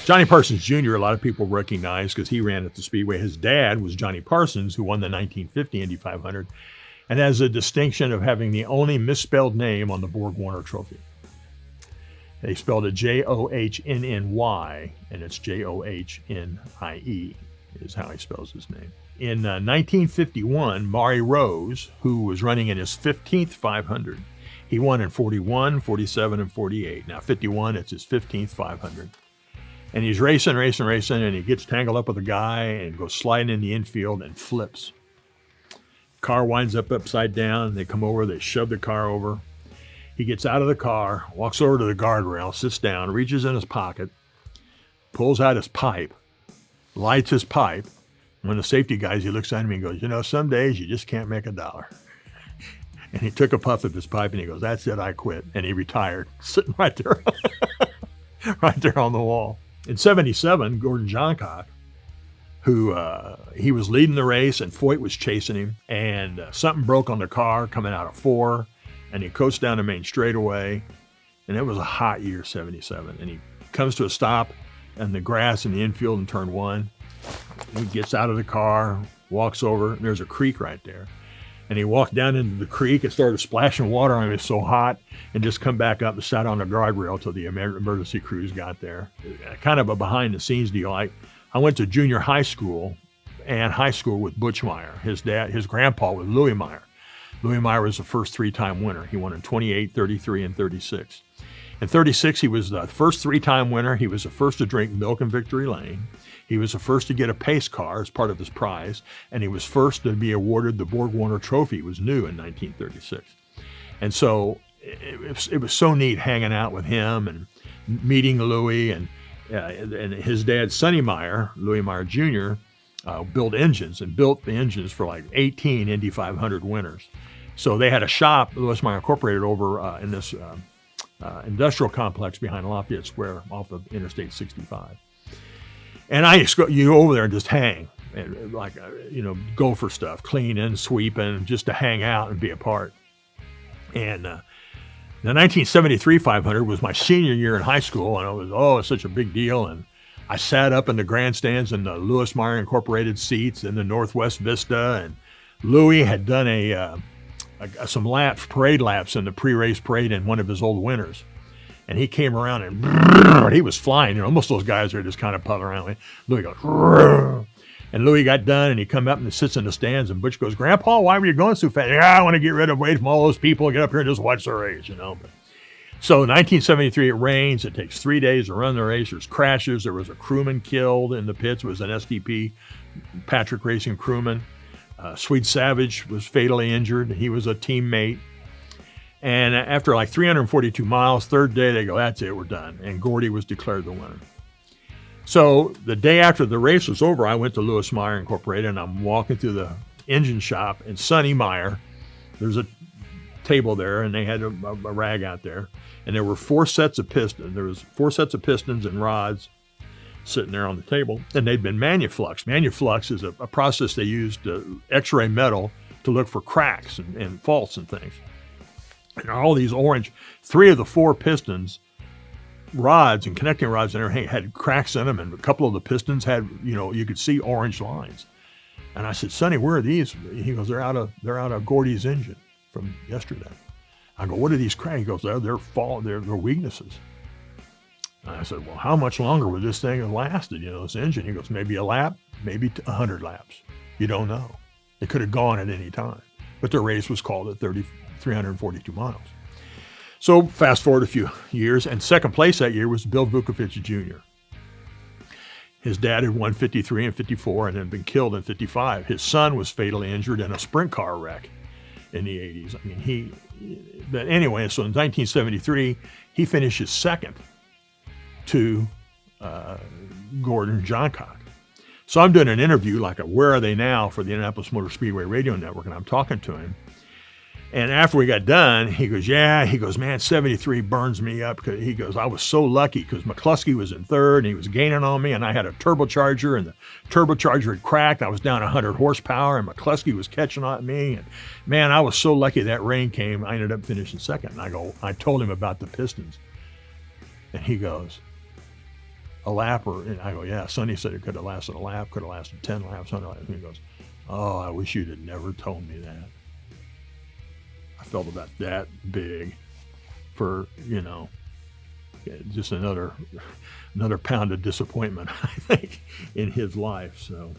Johnny Parsons Jr., a lot of people recognize because he ran at the Speedway. His dad was Johnny Parsons, who won the 1950 Indy 500 and has a distinction of having the only misspelled name on the Borg-Warner trophy. They spelled it Johnnny, and it's Johnie is how he spells his name. In 1951, Maury Rose, who was running in his 15th 500, he won in 41, 47, and 48. Now, 51, it's his 15th 500. And he's racing, and he gets tangled up with a guy and goes sliding in the infield and flips. Car winds up upside down. They come over, they shove the car over. He gets out of the car, walks over to the guardrail, sits down, reaches in his pocket, pulls out his pipe, lights his pipe. When the safety guys, he looks at him and goes, some days you just can't make $1. And he took a puff of his pipe and he goes, that's it, I quit. And he retired, sitting right there, right there on the wall. In 77, Gordon Johncock, who he was leading the race and Foyt was chasing him, and something broke on the car coming out of 4, and he coasted down the main straightaway, and it was a hot year, 77. And he comes to a stop in the grass in the infield in turn 1. He gets out of the car, walks over, and there's a creek right there. And he walked down into the creek and started splashing water on him. It was so hot, and just come back up and sat on the guardrail till the emergency crews got there. Kind of a behind-the-scenes deal. I went to junior high school and high school with Butch Meyer. His grandpa was Louis Meyer. Louis Meyer was the first 3-time winner. He won in 28, 33, and 36. In 36, he was the first 3-time winner. He was the first to drink milk in Victory Lane. He was the first to get a pace car as part of his prize, and he was first to be awarded the Borg-Warner Trophy. It was new in 1936. And so it was so neat hanging out with him and meeting Louis, and his dad, Sonny Meyer, Louis Meyer Jr., built the engines for like 18 Indy 500 winners. So they had a shop, Louis Meyer Incorporated, over in this industrial complex behind Lafayette Square off of Interstate 65. And you go over there and just hang, and go for stuff, cleaning, sweeping, just to hang out and be a part. And the 1973 500 was my senior year in high school, and it was such a big deal. And I sat up in the grandstands in the Louis Meyer Incorporated seats in the Northwest Vista, and Louis had done some parade laps in the pre-race parade in one of his old winners. And he came around and he was flying. Most of those guys are just kind of puttering around. Louis goes, and Louis got done, and he come up and sits in the stands, and Butch goes, Grandpa, why were you going so fast? I want to get away from all those people and get up here and just watch the race, But, so 1973, it rains. It takes 3 days to run the race. There's crashes. There was a crewman killed in the pits. It was an STP, Patrick Racing crewman. Swede Savage was fatally injured. He was a teammate. And after like 342 miles, third day, they go, that's it, we're done. And Gordy was declared the winner. So the day after the race was over, I went to Louis Meyer Incorporated, and I'm walking through the engine shop, and Sonny Meyer, there's a table there, and they had a rag out there, and there were 4 sets of pistons. There was 4 sets of pistons and rods sitting there on the table, and they'd been manufluxed. Manuflux is a process they use to x-ray metal to look for cracks and faults and things. And all these orange, 3 of the 4 pistons, rods and connecting rods and everything had cracks in them, and a couple of the pistons had, you could see orange lines. And I said, Sonny, where are these? He goes, they're out of Gordy's engine from yesterday. I go, what are these cracks? He goes, they're weaknesses. And I said, well, how much longer would this thing have lasted, this engine? He goes, maybe a lap, maybe 100 laps. You don't know. It could have gone at any time. But the race was called at 342 miles. So fast forward a few years, and second place that year was Bill Vukovich Jr. His dad had won 53 and 54 and had been killed in 55. His son was fatally injured in a sprint car wreck in the 80s. But anyway, so in 1973, he finishes second to Gordon Johncock. So I'm doing an interview, like a Where Are They Now for the Indianapolis Motor Speedway Radio Network, and I'm talking to him. And after we got done, he goes, yeah, he goes, man, 73 burns me up. He goes, I was so lucky because McCluskey was in third and he was gaining on me, and I had a turbocharger, and the turbocharger had cracked. I was down 100 horsepower and McCluskey was catching on me. And man, I was so lucky that rain came. I ended up finishing second. And I told him about the Pistons. And he goes, a lap? And I go, yeah, Sonny said it could have lasted a lap, could have lasted 10 laps. And he goes, oh, I wish you'd have never told me that. I felt about that big for, just another pound of disappointment, I think, in his life. So